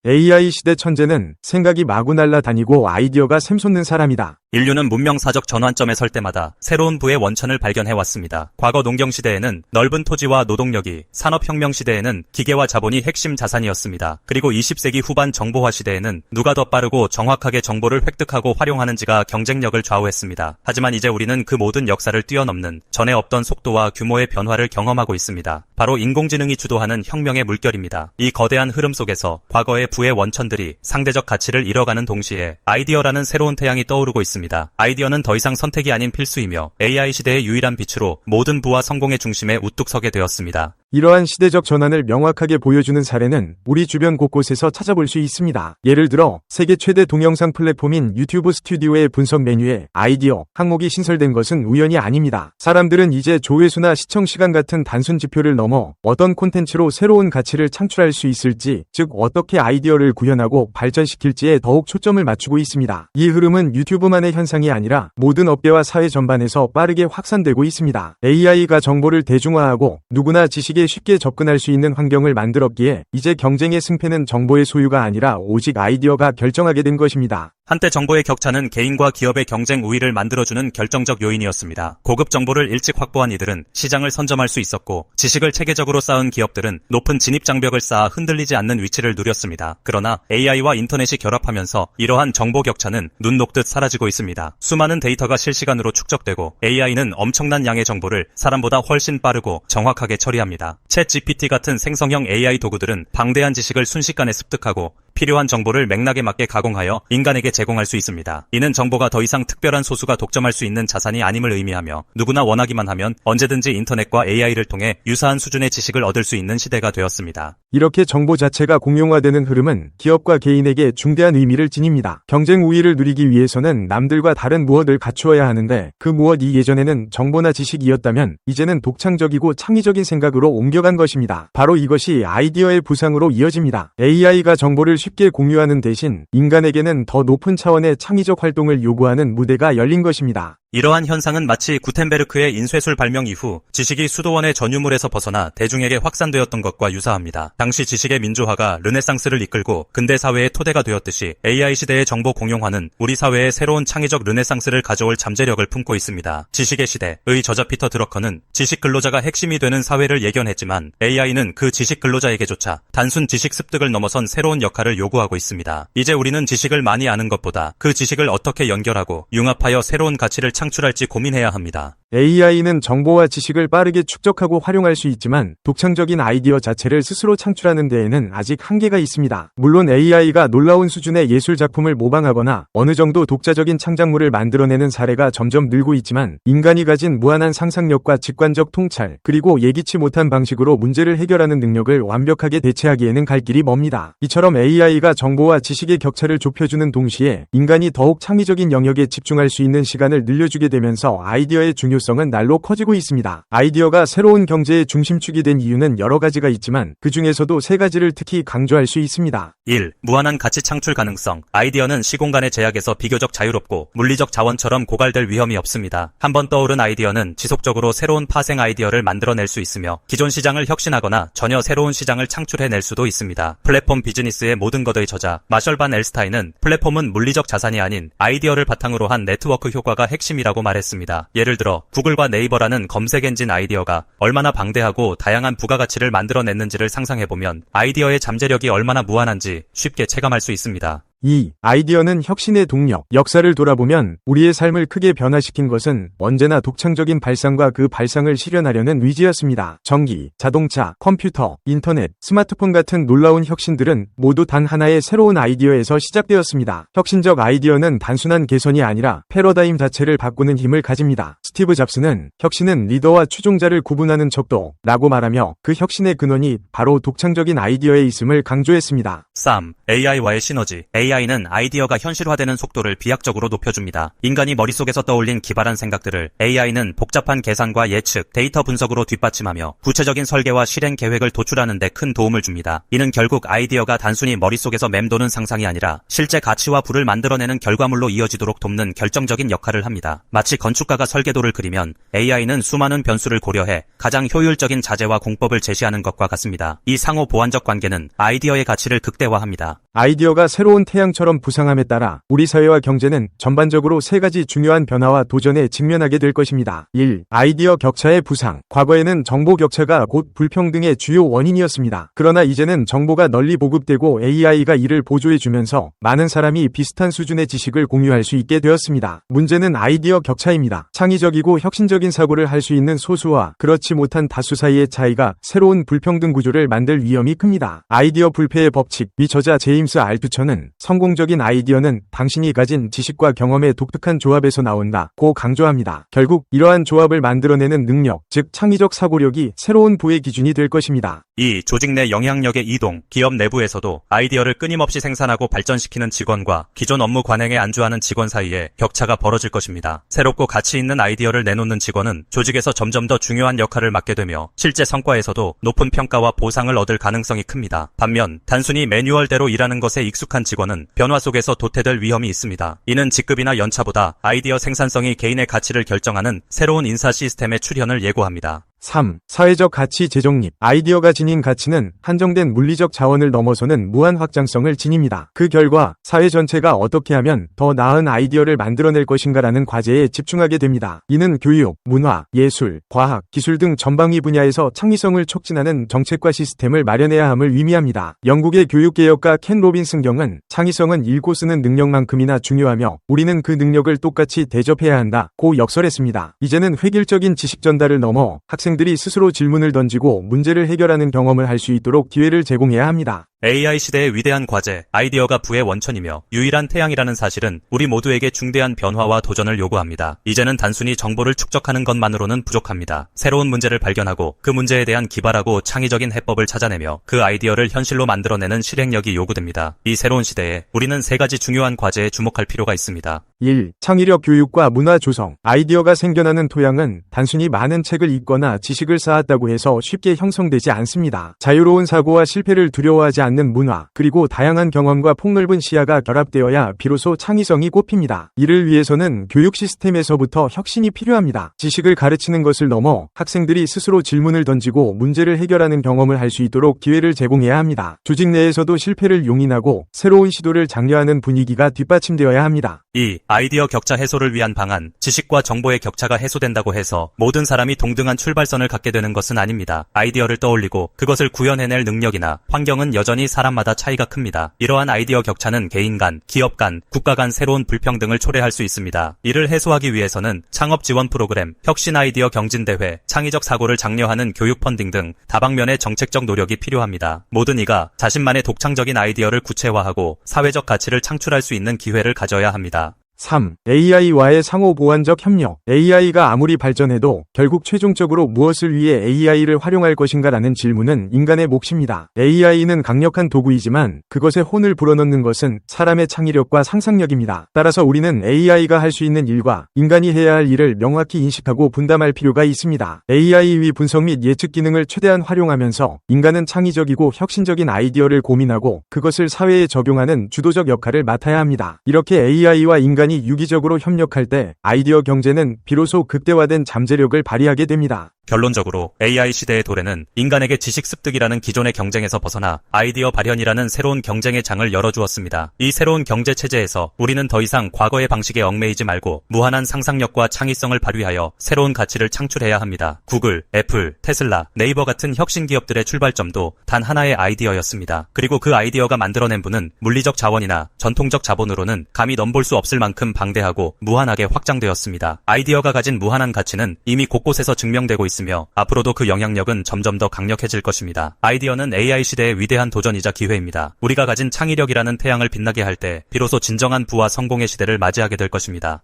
AI 시대 천재는 생각이 마구 날아다니고 아이디어가 샘솟는 사람이다. 인류는 문명사적 전환점에 설 때마다 새로운 부의 원천을 발견해왔습니다. 과거 농경 시대에는 넓은 토지와 노동력이, 산업혁명 시대에는 기계와 자본이 핵심 자산이었습니다. 그리고 20세기 후반 정보화 시대에는 누가 더 빠르고 정확하게 정보를 획득하고 활용하는지가 경쟁력을 좌우했습니다. 하지만 이제 우리는 그 모든 역사를 뛰어넘는 전에 없던 속도와 규모의 변화를 경험하고 있습니다. 바로 인공지능이 주도하는 혁명의 물결입니다. 이 거대한 흐름 속에서 과거의 부의 원천들이 상대적 가치를 잃어가는 동시에 아이디어라는 새로운 태양이 떠오르고 있습니다. 아이디어는 더 이상 선택이 아닌 필수이며 AI 시대의 유일한 빛으로 모든 부와 성공의 중심에 우뚝 서게 되었습니다. 이러한 시대적 전환을 명확하게 보여주는 사례는 우리 주변 곳곳에서 찾아볼 수 있습니다. 예를 들어 세계 최대 동영상 플랫폼인 유튜브 스튜디오의 분석 메뉴에 아이디어 항목이 신설된 것은 우연이 아닙니다. 사람들은 이제 조회수나 시청 시간 같은 단순 지표를 넘어 어떤 콘텐츠로 새로운 가치를 창출할 수 있을지, 즉 어떻게 아이디어를 구현하고 발전시킬지에 더욱 초점을 맞추고 있습니다. 이 흐름은 유튜브만의 현상이 아니라 모든 업계와 사회 전반에서 빠르게 확산되고 있습니다. AI가 정보를 대중화하고 누구나 지식에 쉽게 접근할 수 있는 환경을 만들었기에 이제 경쟁의 승패는 정보의 소유가 아니라 오직 아이디어가 결정하게 된 것입니다. 한때 정보의 격차는 개인과 기업의 경쟁 우위를 만들어주는 결정적 요인이었습니다. 고급 정보를 일찍 확보한 이들은 시장을 선점할 수 있었고, 지식을 체계적으로 쌓은 기업들은 높은 진입장벽을 쌓아 흔들리지 않는 위치를 누렸습니다. 그러나 AI와 인터넷이 결합하면서 이러한 정보 격차는 눈 녹듯 사라지고 있습니다. 수많은 데이터가 실시간으로 축적되고 AI는 엄청난 양의 정보를 사람보다 훨씬 빠르고 정확하게 처리합니다. 챗 GPT 같은 생성형 AI 도구들은 방대한 지식을 순식간에 습득하고 필요한 정보를 맥락에 맞게 가공하여 인간에게 제공할 수 있습니다. 이는 정보가 더 이상 특별한 소수가 독점할 수 있는 자산이 아님을 의미하며, 누구나 원하기만 하면 언제든지 인터넷과 AI를 통해 유사한 수준의 지식을 얻을 수 있는 시대가 되었습니다. 이렇게 정보 자체가 공용화되는 흐름은 기업과 개인에게 중대한 의미를 지닙니다. 경쟁 우위를 누리기 위해서는 남들과 다른 무엇을 갖추어야 하는데, 그 무엇이 예전에는 정보나 지식이었다면 이제는 독창적이고 창의적인 생각으로 옮겨간 것입니다. 바로 이것이 아이디어의 부상으로 이어집니다. AI가 정보를 쉽게 공유하는 대신 인간에게는 더 높은 차원의 창의적 활동을 요구하는 무대가 열린 것입니다. 이러한 현상은 마치 구텐베르크의 인쇄술 발명 이후 지식이 수도원의 전유물에서 벗어나 대중에게 확산되었던 것과 유사합니다. 당시 지식의 민주화가 르네상스를 이끌고 근대 사회의 토대가 되었듯이 AI 시대의 정보 공용화는 우리 사회에 새로운 창의적 르네상스를 가져올 잠재력을 품고 있습니다. 지식의 시대의 저자 피터 드러커는 지식 근로자가 핵심이 되는 사회를 예견했지만, AI는 그 지식 근로자에게조차 단순 지식 습득을 넘어선 새로운 역할을 요구하고 있습니다. 이제 우리는 지식을 많이 아는 것보다 그 지식을 어떻게 연결하고 융합하여 새로운 가치를 창출할지 고민해야 합니다. AI는 정보와 지식을 빠르게 축적하고 활용할 수 있지만 독창적인 아이디어 자체를 스스로 창출하는 데에는 아직 한계가 있습니다. 물론 AI가 놀라운 수준의 예술 작품을 모방하거나 어느 정도 독자적인 창작물을 만들어내는 사례가 점점 늘고 있지만, 인간이 가진 무한한 상상력과 직관적 통찰, 그리고 예기치 못한 방식으로 문제를 해결하는 능력을 완벽하게 대체하기에는 갈 길이 멉니다. 이처럼 AI가 정보와 지식의 격차를 좁혀주는 동시에 인간이 더욱 창의적인 영역에 집중할 수 있는 시간을 늘려주게 되면서 아이디어의 중요성은 날로 커지고 있습니다. 아이디어가 새로운 경제의 중심축이 된 이유는 여러 가지가 있지만 그 중에서도 세 가지를 특히 강조할 수 있습니다. 1. 무한한 가치 창출 가능성. 아이디어는 시공간의 제약에서 비교적 자유롭고 물리적 자원처럼 고갈될 위험이 없습니다. 한번 떠오른 아이디어는 지속적으로 새로운 파생 아이디어를 만들어낼 수 있으며 기존 시장을 혁신하거나 전혀 새로운 시장을 창출해낼 수도 있습니다. 플랫폼 비즈니스의 모든 것의 저자 마셜 반 엘스타인은 플랫폼은 물리적 자산이 아닌 아이디어를 바탕으로 한 네트워크 효과가 핵심이라고 말했습니다. 예를 들어 구글과 네이버라는 검색 엔진 아이디어가 얼마나 방대하고 다양한 부가가치를 만들어냈는지를 상상해보면 아이디어의 잠재력이 얼마나 무한한지 쉽게 체감할 수 있습니다. 2. 아이디어는 혁신의 동력. 역사를 돌아보면 우리의 삶을 크게 변화시킨 것은 언제나 독창적인 발상과 그 발상을 실현하려는 의지였습니다. 전기, 자동차, 컴퓨터, 인터넷, 스마트폰 같은 놀라운 혁신들은 모두 단 하나의 새로운 아이디어에서 시작되었습니다. 혁신적 아이디어는 단순한 개선이 아니라 패러다임 자체를 바꾸는 힘을 가집니다. 스티브 잡스는 혁신은 리더와 추종자를 구분하는 척도 라고 말하며 그 혁신의 근원이 바로 독창적인 아이디어에 있음을 강조했습니다. 3. AI와의 시너지. AI는 아이디어가 현실화되는 속도를 비약적으로 높여줍니다. 인간이 머릿속에서 떠올린 기발한 생각들을 AI는 복잡한 계산과 예측, 데이터 분석으로 뒷받침하며 구체적인 설계와 실행 계획을 도출하는 데 큰 도움을 줍니다. 이는 결국 아이디어가 단순히 머릿속에서 맴도는 상상이 아니라 실제 가치와 부를 만들어내는 결과물로 이어지도록 돕는 결정적인 역할을 합니다. 마치 건축가가 설계도를 그리면 AI는 수많은 변수를 고려해 가장 효율적인 자재와 공법을 제시하는 것과 같습니다. 이 상호 보완적 관계는 아이디어의 가치를 극대화합니다. 아이디어가 새로운 태양처럼 부상함에 따라 우리 사회와 경제는 전반적으로 세 가지 중요한 변화와 도전에 직면하게 될 것입니다. 1. 아이디어 격차의 부상. 과거에는 정보 격차가 곧 불평등의 주요 원인이었습니다. 그러나 이제는 정보가 널리 보급되고 AI가 이를 보조해주면서 많은 사람이 비슷한 수준의 지식을 공유할 수 있게 되었습니다. 문제는 아이디어 격차입니다. 창의적이고 혁신적인 사고를 할 수 있는 소수와 그렇지 못한 다수 사이의 차이가 새로운 불평등 구조를 만들 위험이 큽니다. 아이디어 불패의 법칙. 미 저자 제임스 알투처는 성공적인 아이디어는 당신이 가진 지식과 경험의 독특한 조합에서 나온다고 강조합니다. 결국 이러한 조합을 만들어내는 능력, 즉 창의적 사고력이 새로운 부의 기준이 될 것입니다. 2. 조직 내 영향력의 이동. 기업 내부에서도 아이디어를 끊임없이 생산하고 발전시키는 직원과 기존 업무 관행에 안주하는 직원 사이에 격차가 벌어질 것입니다. 새롭고 가치 있는 아이디어를 내놓는 직원은 조직에서 점점 더 중요한 역할을 맡게 되며 실제 성과에서도 높은 평가와 보상을 얻을 가능성이 큽니다. 반면 단순히 매뉴얼대로 일하는 것에 익숙한 직원은 변화 속에서 도태될 위험이 있습니다. 이는 직급이나 연차보다 아이디어 생산성이 개인의 가치를 결정하는 새로운 인사 시스템의 출현을 예고합니다. 3. 사회적 가치 재정립. 아이디어가 지닌 가치는 한정된 물리적 자원을 넘어서는 무한 확장성을 지닙니다. 그 결과 사회 전체가 어떻게 하면 더 나은 아이디어를 만들어낼 것인가라는 과제에 집중하게 됩니다. 이는 교육, 문화, 예술, 과학, 기술 등 전방위 분야에서 창의성을 촉진하는 정책과 시스템을 마련해야 함을 의미합니다. 영국의 교육개혁가 켄 로빈슨 경은 창의성은 읽고 쓰는 능력만큼이나 중요하며 우리는 그 능력을 똑같이 대접해야 한다고 역설했습니다. 이제는 획일적인 지식 전달을 넘어 학생들이 스스로 질문을 던지고 문제를 해결하는 경험을 할 수 있도록 기회를 제공해야 합니다. AI 시대의 위대한 과제, 아이디어가 부의 원천이며 유일한 태양이라는 사실은 우리 모두에게 중대한 변화와 도전을 요구합니다. 이제는 단순히 정보를 축적하는 것만으로는 부족합니다. 새로운 문제를 발견하고 그 문제에 대한 기발하고 창의적인 해법을 찾아내며 그 아이디어를 현실로 만들어내는 실행력이 요구됩니다. 이 새로운 시대에 우리는 세 가지 중요한 과제에 주목할 필요가 있습니다. 1. 창의력 교육과 문화 조성. 아이디어가 생겨나는 토양은 단순히 많은 책을 읽거나 지식을 쌓았다고 해서 쉽게 형성되지 않습니다. 자유로운 사고와 실패를 두려워하지 않는 문화, 그리고 다양한 경험과 폭넓은 시야가 결합되어야 비로소 창의성이 꽃핍니다. 이를 위해서는 교육 시스템에서부터 혁신이 필요합니다. 지식을 가르치는 것을 넘어 학생들이 스스로 질문을 던지고 문제를 해결하는 경험을 할 수 있도록 기회를 제공해야 합니다. 조직 내에서도 실패를 용인하고 새로운 시도를 장려하는 분위기가 뒷받침되어야 합니다. 2. 아이디어 격차 해소를 위한 방안. 지식과 정보의 격차가 해소된다고 해서 모든 사람이 동등한 출발선을 갖게 되는 것은 아닙니다. 아이디어를 떠올리고 그것을 구현해낼 능력이나 환경은 여전히 사람마다 차이가 큽니다. 이러한 아이디어 격차는 개인 간, 기업 간, 국가 간 새로운 불평등을 초래할 수 있습니다. 이를 해소하기 위해서는 창업 지원 프로그램, 혁신 아이디어 경진대회, 창의적 사고를 장려하는 교육 펀딩 등 다방면의 정책적 노력이 필요합니다. 모든 이가 자신만의 독창적인 아이디어를 구체화하고 사회적 가치를 창출할 수 있는 기회를 가져야 합니다. 3. AI와의 상호 보완적 협력. AI가 아무리 발전해도 결국 최종적으로 무엇을 위해 AI를 활용할 것인가라는 질문은 인간의 몫입니다. AI는 강력한 도구이지만 그것에 혼을 불어넣는 것은 사람의 창의력과 상상력입니다. 따라서 우리는 AI가 할 수 있는 일과 인간이 해야 할 일을 명확히 인식하고 분담할 필요가 있습니다. AI의 분석 및 예측 기능을 최대한 활용하면서 인간은 창의적이고 혁신적인 아이디어를 고민하고 그것을 사회에 적용하는 주도적 역할을 맡아야 합니다. 이렇게 AI와 인간이 유기적으로 협력할 때 아이디어 경제는 비로소 극대화된 잠재력을 발휘하게 됩니다. 결론적으로 AI 시대의 도래는 인간에게 지식 습득이라는 기존의 경쟁에서 벗어나 아이디어 발현이라는 새로운 경쟁의 장을 열어주었습니다. 이 새로운 경제 체제에서 우리는 더 이상 과거의 방식에 얽매이지 말고 무한한 상상력과 창의성을 발휘하여 새로운 가치를 창출해야 합니다. 구글, 애플, 테슬라, 네이버 같은 혁신 기업들의 출발점도 단 하나의 아이디어였습니다. 그리고 그 아이디어가 만들어낸 분은 물리적 자원이나 전통적 자본으로는 감히 넘볼 수 없을 만큼 방대하고 무한하게 확장되었습니다. 아이디어가 가진 무한한 가치는 이미 곳곳에서 증명되고 있으며 앞으로도 그 영향력은 점점 더 강력해질 것입니다. 아이디어는 AI 시대의 위대한 도전이자 기회입니다. 우리가 가진 창의력이라는 태양을 빛나게 할 때 비로소 진정한 부와 성공의 시대를 맞이하게 될 것입니다.